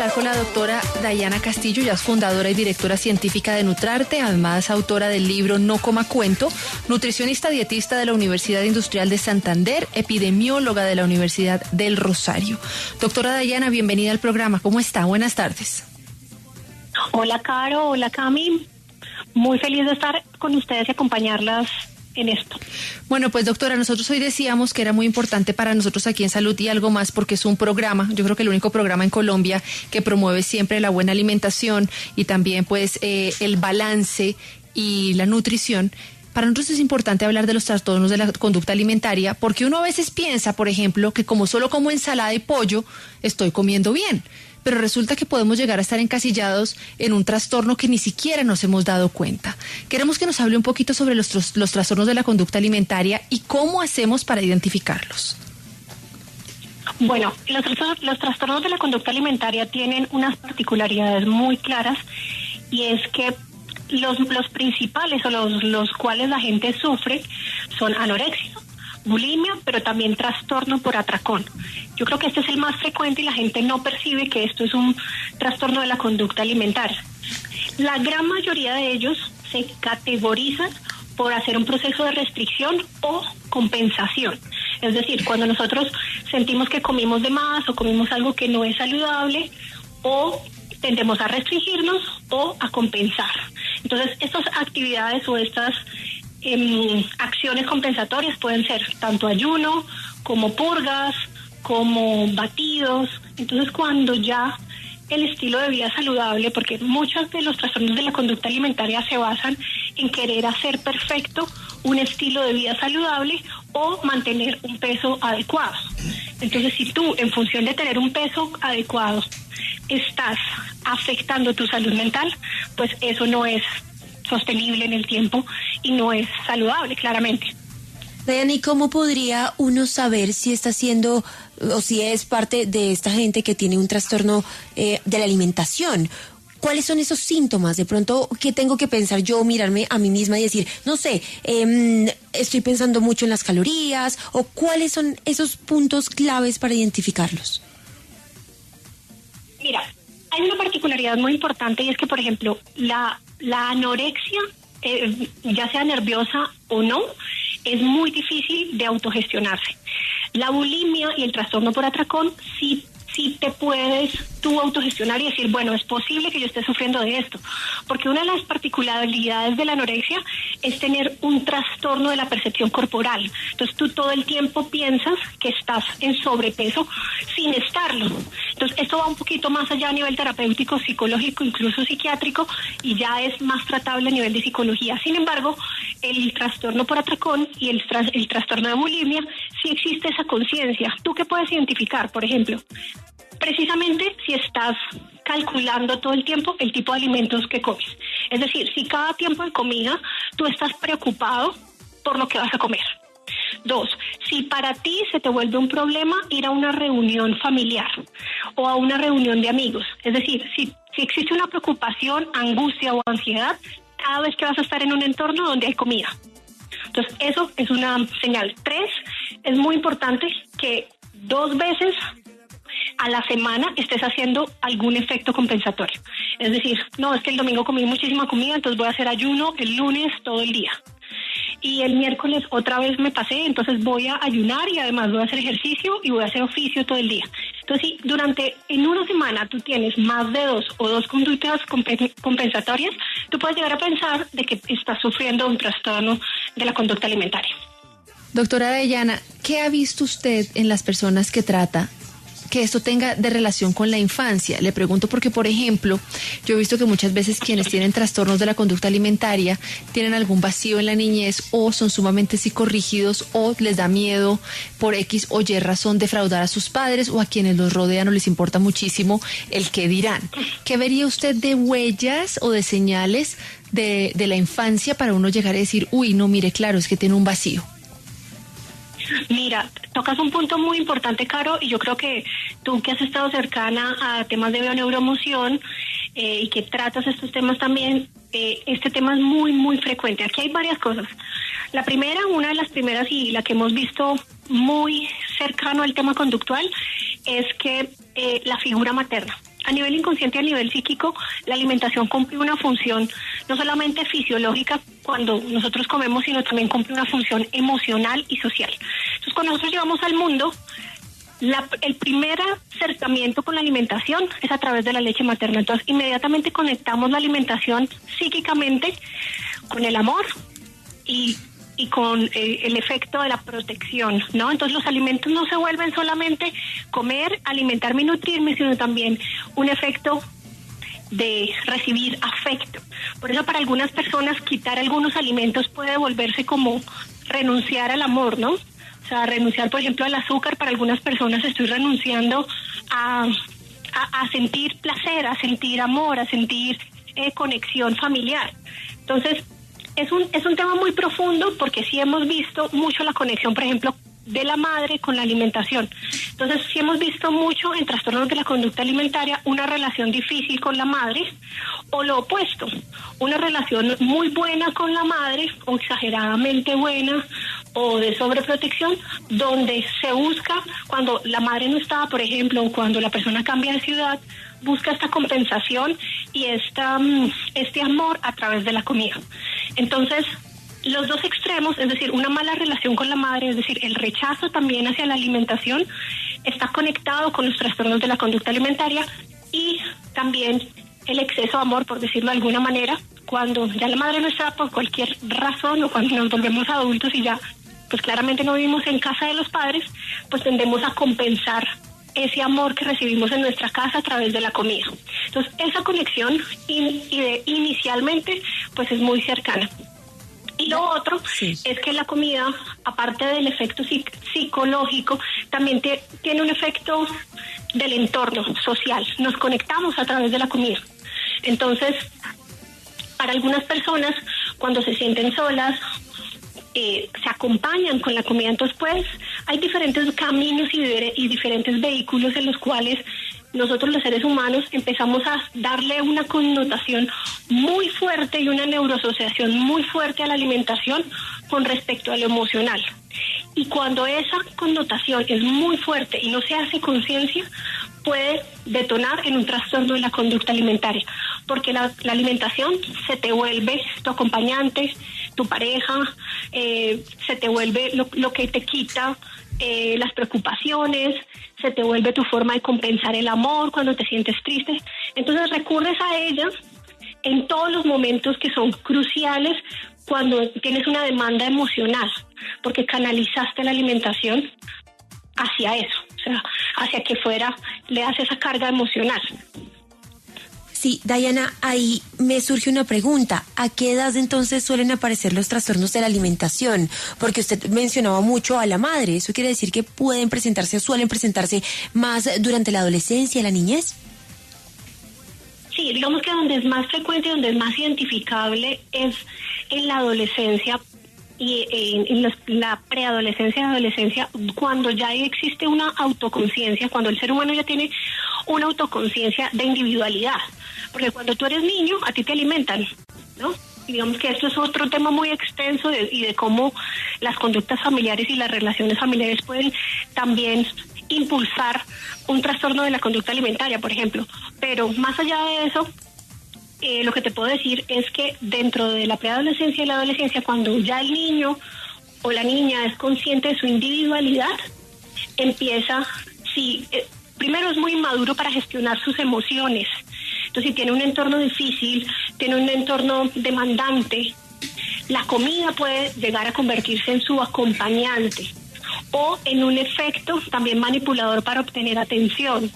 hablar con la doctora Dayana Castillo, ya es fundadora y directora científica de Nutrarte, además autora del libro No Coma Cuento, nutricionista dietista de la Universidad Industrial de Santander, epidemióloga de la Universidad del Rosario. Doctora Dayana, bienvenida al programa. ¿Cómo está? Buenas tardes. Hola, Caro. Hola, Cami. Muy feliz de estar con ustedes y acompañarlas en esto. Bueno, pues doctora, nosotros hoy decíamos que era muy importante para nosotros aquí en Salud y Algo Más porque es un programa, yo creo que el único programa en Colombia que promueve siempre la buena alimentación y también pues el balance y la nutrición. Para nosotros es importante hablar de los trastornos de la conducta alimentaria porque uno a veces piensa, por ejemplo, que como solo como ensalada y pollo estoy comiendo bien. Pero resulta que podemos llegar a estar encasillados en un trastorno que ni siquiera nos hemos dado cuenta. Queremos que nos hable un poquito sobre los trastornos de la conducta alimentaria y cómo hacemos para identificarlos. Bueno, los trastornos de la conducta alimentaria tienen unas particularidades muy claras y es que los principales o los cuales la gente sufre son anorexia, bulimia, pero también trastorno por atracón. Yo creo que este es el más frecuente y la gente no percibe que esto es un trastorno de la conducta alimentaria. La gran mayoría de ellos se categorizan por hacer un proceso de restricción o compensación. Es decir, cuando nosotros sentimos que comimos de más o comimos algo que no es saludable, o tendemos a restringirnos o a compensar. Entonces, estas actividades o estas acciones compensatorias pueden ser tanto ayuno como purgas, como batidos. Entonces, cuando ya el estilo de vida saludable, porque muchos de los trastornos de la conducta alimentaria se basan en querer hacer perfecto un estilo de vida saludable o mantener un peso adecuado. Entonces, si tú, en función de tener un peso adecuado, estás afectando tu salud mental, pues eso no es sostenible en el tiempo y no es saludable, claramente. Dayana, ¿y cómo podría uno saber si está siendo o si es parte de esta gente que tiene un trastorno de la alimentación? ¿Cuáles son esos síntomas? De pronto, ¿qué tengo que pensar yo, mirarme a mí misma y decir, no sé, estoy pensando mucho en las calorías? ¿O cuáles son esos puntos claves para identificarlos? Mira, hay una particularidad muy importante y es que, por ejemplo, la anorexia, ya sea nerviosa o no, es muy difícil de autogestionarse. La bulimia y el trastorno por atracón sí te puedes tú autogestionar y decir, bueno, es posible que yo esté sufriendo de esto, porque una de las particularidades de la anorexia es tener un trastorno de la percepción corporal. Entonces tú todo el tiempo piensas que estás en sobrepeso sin estarlo. Entonces esto va un poquito más allá a nivel terapéutico, psicológico, incluso psiquiátrico, y ya es más tratable a nivel de psicología. Sin embargo, el trastorno por atracón y el trastorno de bulimia, sí existe esa conciencia. ¿Tú qué puedes identificar, por ejemplo? Precisamente si estás calculando todo el tiempo el tipo de alimentos que comes. Es decir, si cada tiempo de comida tú estás preocupado por lo que vas a comer. 2, si para ti se te vuelve un problema ir a una reunión familiar o a una reunión de amigos. Es decir, si existe una preocupación, angustia o ansiedad cada vez que vas a estar en un entorno donde hay comida. Entonces, eso es una señal. 3, es muy importante que 2 veces a la semana estés haciendo algún efecto compensatorio. Es decir, no, es que el domingo comí muchísima comida, entonces voy a hacer ayuno el lunes todo el día. Y el miércoles otra vez me pasé, entonces voy a ayunar y además voy a hacer ejercicio y voy a hacer oficio todo el día. Entonces, si en una semana tú tienes más de 2 o 2 conductas compensatorias, tú puedes llegar a pensar de que estás sufriendo un trastorno de la conducta alimentaria. Doctora Dayana, ¿qué ha visto usted en las personas que trata que esto tenga de relación con la infancia? Le pregunto porque, por ejemplo, yo he visto que muchas veces quienes tienen trastornos de la conducta alimentaria tienen algún vacío en la niñez o son sumamente psicorrígidos o les da miedo por X o Y razón defraudar a sus padres o a quienes los rodean o les importa muchísimo el qué dirán. ¿Qué vería usted de huellas o de señales de la infancia para uno llegar a decir, uy, no, mire, claro, es que tiene un vacío? Mira, tocas un punto muy importante, Caro, y yo creo que tú que has estado cercana a temas de bioneuroemoción y que tratas estos temas también, este tema es muy, muy frecuente. Aquí hay varias cosas. La primera, una de las primeras y la que hemos visto muy cercano al tema conductual, es que la figura materna. A nivel inconsciente y a nivel psíquico, la alimentación cumple una función no solamente fisiológica cuando nosotros comemos, sino también cumple una función emocional y social. Entonces, cuando nosotros llevamos al mundo, el primer acercamiento con la alimentación es a través de la leche materna. Entonces, inmediatamente conectamos la alimentación psíquicamente con el amor y con el efecto de la protección, ¿no? Entonces los alimentos no se vuelven solamente comer, alimentarme y nutrirme, sino también un efecto de recibir afecto. Por eso para algunas personas quitar algunos alimentos puede volverse como renunciar al amor, ¿no? O sea, renunciar, por ejemplo, al azúcar, para algunas personas estoy renunciando a sentir placer, a sentir amor, a sentir conexión familiar. Entonces, es un tema muy profundo porque sí hemos visto mucho la conexión, por ejemplo, de la madre con la alimentación. Entonces, sí hemos visto mucho en trastornos de la conducta alimentaria una relación difícil con la madre o lo opuesto, una relación muy buena con la madre o exageradamente buena o de sobreprotección, donde se busca, cuando la madre no está, por ejemplo, o cuando la persona cambia de ciudad, busca esta compensación y este amor a través de la comida. Entonces, los dos extremos, es decir, una mala relación con la madre, es decir, el rechazo también hacia la alimentación, está conectado con los trastornos de la conducta alimentaria y también el exceso de amor, por decirlo de alguna manera, cuando ya la madre no está por cualquier razón o cuando nos volvemos adultos y ya, pues claramente no vivimos en casa de los padres, pues tendemos a compensar ese amor que recibimos en nuestra casa a través de la comida. Entonces, esa conexión inicialmente, pues es muy cercana. Y lo otro es que la comida, aparte del efecto psicológico, también tiene un efecto del entorno social. Nos conectamos a través de la comida. Entonces, para algunas personas, cuando se sienten solas, se acompañan con la comida. Entonces, pues, hay diferentes caminos y diferentes vehículos en los cuales nosotros los seres humanos empezamos a darle una connotación muy fuerte y una neuroasociación muy fuerte a la alimentación con respecto a lo emocional. Y cuando esa connotación es muy fuerte y no se hace conciencia, puede detonar en un trastorno de la conducta alimentaria, porque la alimentación se te vuelve tu acompañante, tu pareja, se te vuelve lo que te quita las preocupaciones, se te vuelve tu forma de compensar el amor cuando te sientes triste. Entonces recurres a ella en todos los momentos que son cruciales cuando tienes una demanda emocional, porque canalizaste la alimentación hacia eso, o sea, hacia que le das esa carga emocional. Sí, Diana, ahí me surge una pregunta. ¿A qué edad entonces suelen aparecer los trastornos de la alimentación? Porque usted mencionaba mucho a la madre. ¿Eso quiere decir que suelen presentarse más durante la adolescencia, la niñez? Sí, digamos que donde es más frecuente, donde es más identificable es en la adolescencia y en la preadolescencia y adolescencia, cuando ya existe una autoconciencia, cuando el ser humano ya tiene una autoconciencia de individualidad. Porque cuando tú eres niño, a ti te alimentan, ¿no? Y digamos que esto es otro tema muy extenso de cómo las conductas familiares y las relaciones familiares pueden también impulsar un trastorno de la conducta alimentaria, por ejemplo. Pero más allá de eso, lo que te puedo decir es que dentro de la preadolescencia y la adolescencia, cuando ya el niño o la niña es consciente de su individualidad, empieza, primero es muy inmaduro para gestionar sus emociones. Entonces, si tiene un entorno difícil, tiene un entorno demandante, la comida puede llegar a convertirse en su acompañante o en un efecto también manipulador para obtener atención,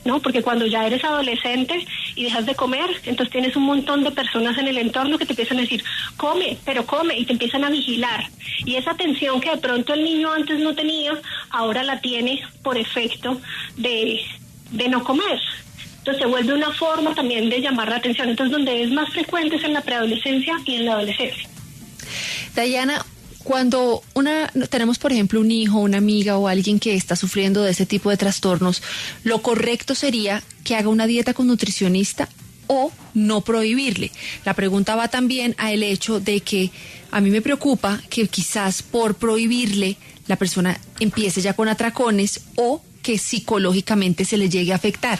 ¿no? Porque cuando ya eres adolescente y dejas de comer, entonces tienes un montón de personas en el entorno que te empiezan a decir, come, pero come, y te empiezan a vigilar. Y esa atención que de pronto el niño antes no tenía, ahora la tiene por efecto de no comer. Entonces se vuelve una forma también de llamar la atención. Entonces donde es más frecuente es en la preadolescencia y en la adolescencia. Diana, cuando tenemos, por ejemplo, un hijo, una amiga o alguien que está sufriendo de ese tipo de trastornos, lo correcto sería que haga una dieta con nutricionista o no prohibirle. La pregunta va también al hecho de que a mí me preocupa que quizás por prohibirle la persona empiece ya con atracones o que psicológicamente se le llegue a afectar.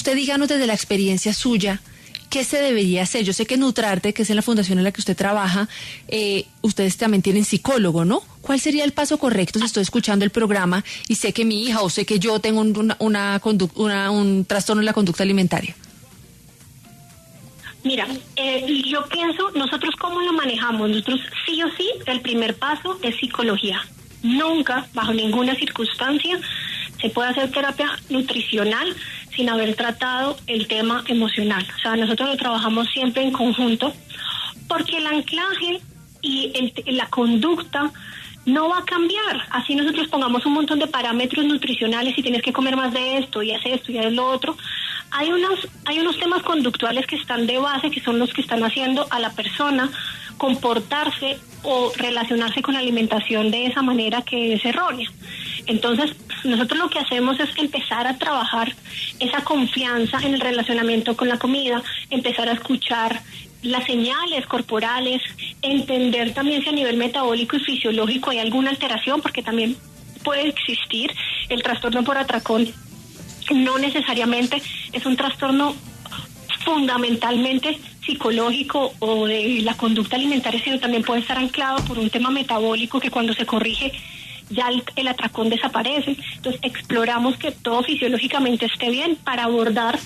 usted díganos desde la experiencia suya, ¿qué se debería hacer? Yo sé que Nutrarte, que es en la fundación en la que usted trabaja, ustedes también tienen psicólogo, ¿no? ¿Cuál sería el paso correcto si estoy escuchando el programa y sé que mi hija o sé que yo tengo un trastorno en la conducta alimentaria? Mira, yo pienso, nosotros cómo lo manejamos, nosotros sí o sí, el primer paso es psicología. Nunca, bajo ninguna circunstancia, se puede hacer terapia nutricional sin haber tratado el tema emocional. O sea, nosotros lo trabajamos siempre en conjunto, porque el anclaje y la conducta no va a cambiar. Así nosotros pongamos un montón de parámetros nutricionales y tienes que comer más de esto y hacer esto y hacer lo otro. Hay unos temas conductuales que están de base, que son los que están haciendo a la persona comportarse o relacionarse con la alimentación de esa manera que es errónea. Entonces, nosotros lo que hacemos es empezar a trabajar esa confianza en el relacionamiento con la comida, empezar a escuchar las señales corporales, entender también si a nivel metabólico y fisiológico hay alguna alteración, porque también puede existir el trastorno por atracón. No necesariamente es un trastorno fundamentalmente psicológico o de la conducta alimentaria, sino también puede estar anclado por un tema metabólico que cuando se corrige ya el atracón desaparece. Entonces exploramos que todo fisiológicamente esté bien para abordar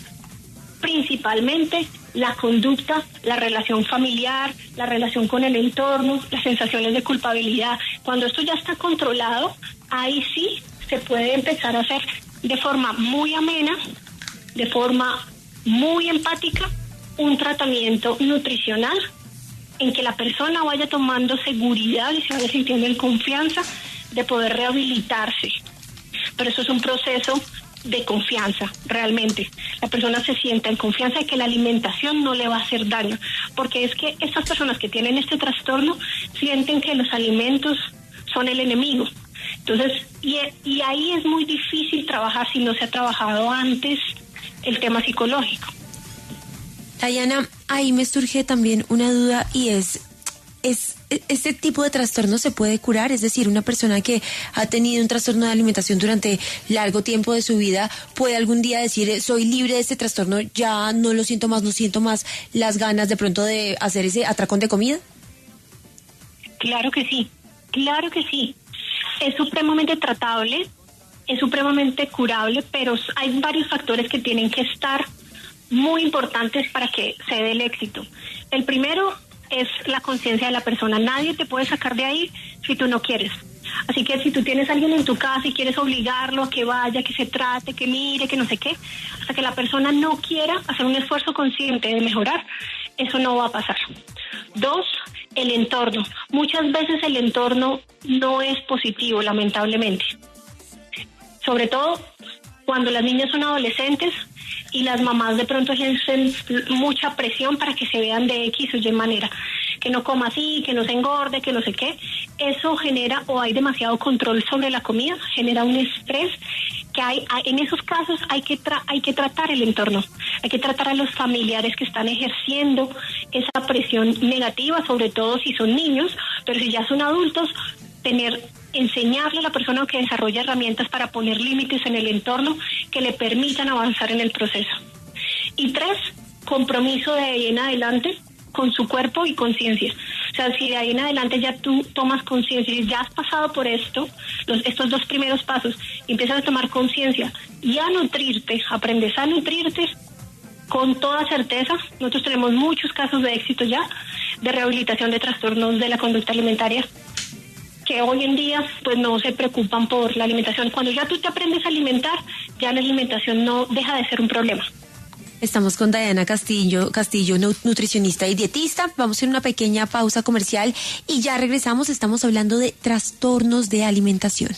principalmente la conducta, la relación familiar, la relación con el entorno, las sensaciones de culpabilidad. Cuando esto ya está controlado, ahí sí se puede empezar a hacer de forma muy amena, de forma muy empática, un tratamiento nutricional en que la persona vaya tomando seguridad y se vaya sintiendo en confianza de poder rehabilitarse. Pero eso es un proceso de confianza, realmente. La persona se sienta en confianza de que la alimentación no le va a hacer daño, porque es que estas personas que tienen este trastorno sienten que los alimentos son el enemigo. Entonces, y ahí es muy difícil trabajar si no se ha trabajado antes el tema psicológico. Dayana, ahí me surge también una duda y es ¿este tipo de trastorno se puede curar? Es decir, una persona que ha tenido un trastorno de alimentación durante largo tiempo de su vida, ¿puede algún día decir, soy libre de este trastorno, ya no lo siento más, no siento más las ganas de pronto de hacer ese atracón de comida? Claro que sí, claro que sí. Es supremamente tratable, es supremamente curable, pero hay varios factores que tienen que estar muy importantes para que se dé el éxito. El primero es la conciencia de la persona. Nadie te puede sacar de ahí si tú no quieres. Así que si tú tienes a alguien en tu casa y quieres obligarlo a que vaya, que se trate, que mire, que no sé qué, hasta que la persona no quiera hacer un esfuerzo consciente de mejorar, eso no va a pasar. 2, el entorno. Muchas veces el entorno no es positivo, lamentablemente. Sobre todo cuando las niñas son adolescentes y las mamás de pronto ejercen mucha presión para que se vean de X o Y manera, que no coma así, que no se engorde, que no sé qué. Eso genera, o hay demasiado control sobre la comida, genera un estrés que en esos casos hay que tratar el entorno, hay que tratar a los familiares que están ejerciendo esa presión negativa, sobre todo si son niños, pero si ya son adultos, enseñarle a la persona que desarrolla herramientas para poner límites en el entorno que le permitan avanzar en el proceso. Y 3, compromiso de ahí en adelante con su cuerpo y conciencia. O sea, si de ahí en adelante ya tú tomas conciencia y ya has pasado por estos 2 primeros pasos, y empiezas a tomar conciencia y a nutrirte, aprendes a nutrirte con toda certeza. Nosotros tenemos muchos casos de éxito ya de rehabilitación de trastornos de la conducta alimentaria que hoy en día pues no se preocupan por la alimentación. Cuando ya tú te aprendes a alimentar, ya la alimentación no deja de ser un problema. Estamos con Dayana Castillo, nutricionista y dietista. Vamos a hacer una pequeña pausa comercial y ya regresamos. Estamos hablando de trastornos de alimentación.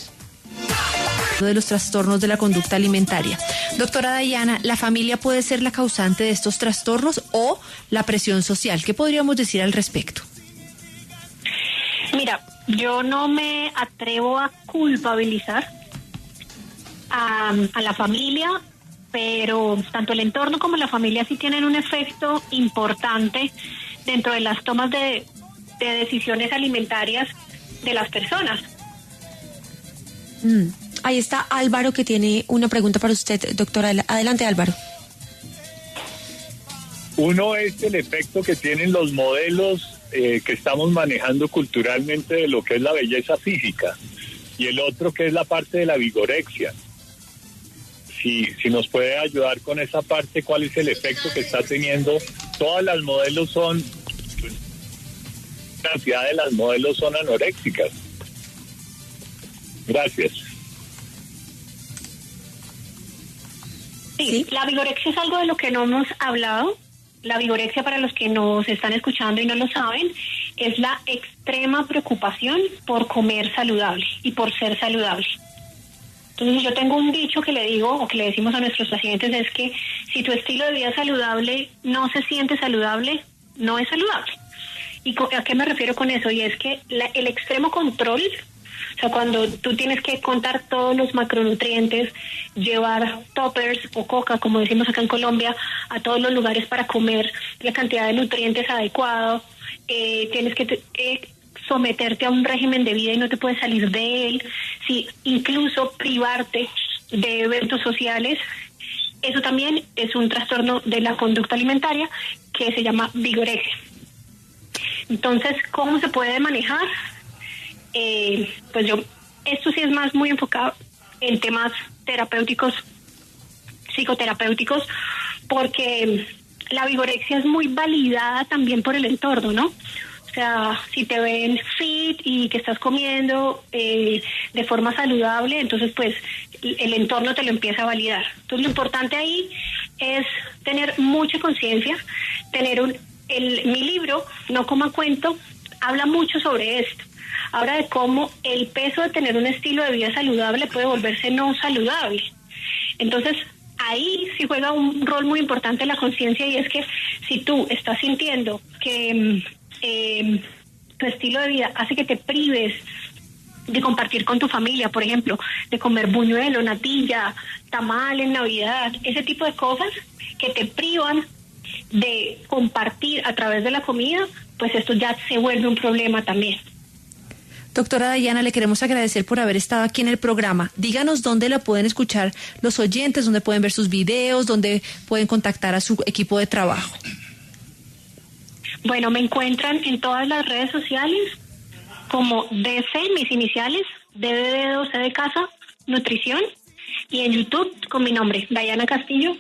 De los trastornos de la conducta alimentaria. Doctora Dayana, ¿la familia puede ser la causante de estos trastornos o la presión social? ¿Qué podríamos decir al respecto? Mira, yo no me atrevo a culpabilizar a la familia, pero tanto el entorno como la familia sí tienen un efecto importante dentro de las tomas de decisiones alimentarias de las personas. Ahí está Álvaro, que tiene una pregunta para usted, doctora. Adelante, Álvaro. Uno es el efecto que tienen los modelos que estamos manejando culturalmente de lo que es la belleza física, y el otro que es la parte de la vigorexia. Si nos puede ayudar con esa parte, ¿cuál es el efecto que está teniendo? Todas las modelos son, la cantidad de las modelos son anoréxicas. Gracias. Sí, la vigorexia es algo de lo que no hemos hablado. La vigorexia, para los que nos están escuchando y no lo saben, es la extrema preocupación por comer saludable y por ser saludable. Entonces yo tengo un dicho que le digo o que le decimos a nuestros pacientes, es que si tu estilo de vida saludable no se siente saludable, no es saludable. ¿Y a qué me refiero con eso? Y es que el extremo control, o sea, cuando tú tienes que contar todos los macronutrientes, llevar toppers o coca, como decimos acá en Colombia, a todos los lugares para comer la cantidad de nutrientes adecuado, tienes que someterte a un régimen de vida y no te puedes salir de él, sí, incluso privarte de eventos sociales. Eso también es un trastorno de la conducta alimentaria que se llama vigorexia. Entonces, ¿cómo se puede manejar? Pues esto sí es más muy enfocado en temas terapéuticos, psicoterapéuticos, porque la vigorexia es muy validada también por el entorno, ¿no? O sea, si te ven fit y que estás comiendo de forma saludable, entonces pues el entorno te lo empieza a validar. Entonces lo importante ahí es tener mucha conciencia, tener mi libro, No Coma Cuento, habla mucho sobre esto. Habla de cómo el peso de tener un estilo de vida saludable puede volverse no saludable. Entonces, ahí sí juega un rol muy importante la conciencia, y es que si tú estás sintiendo que tu estilo de vida hace que te prives de compartir con tu familia, por ejemplo, de comer buñuelo, natilla, tamal en Navidad, ese tipo de cosas que te privan de compartir a través de la comida, pues esto ya se vuelve un problema también. Doctora Dayana, le queremos agradecer por haber estado aquí en el programa. Díganos dónde la pueden escuchar los oyentes, dónde pueden ver sus videos, dónde pueden contactar a su equipo de trabajo. Bueno, me encuentran en todas las redes sociales como DC, mis iniciales, DD12 de casa, nutrición, y en YouTube con mi nombre, Dayana Castillo.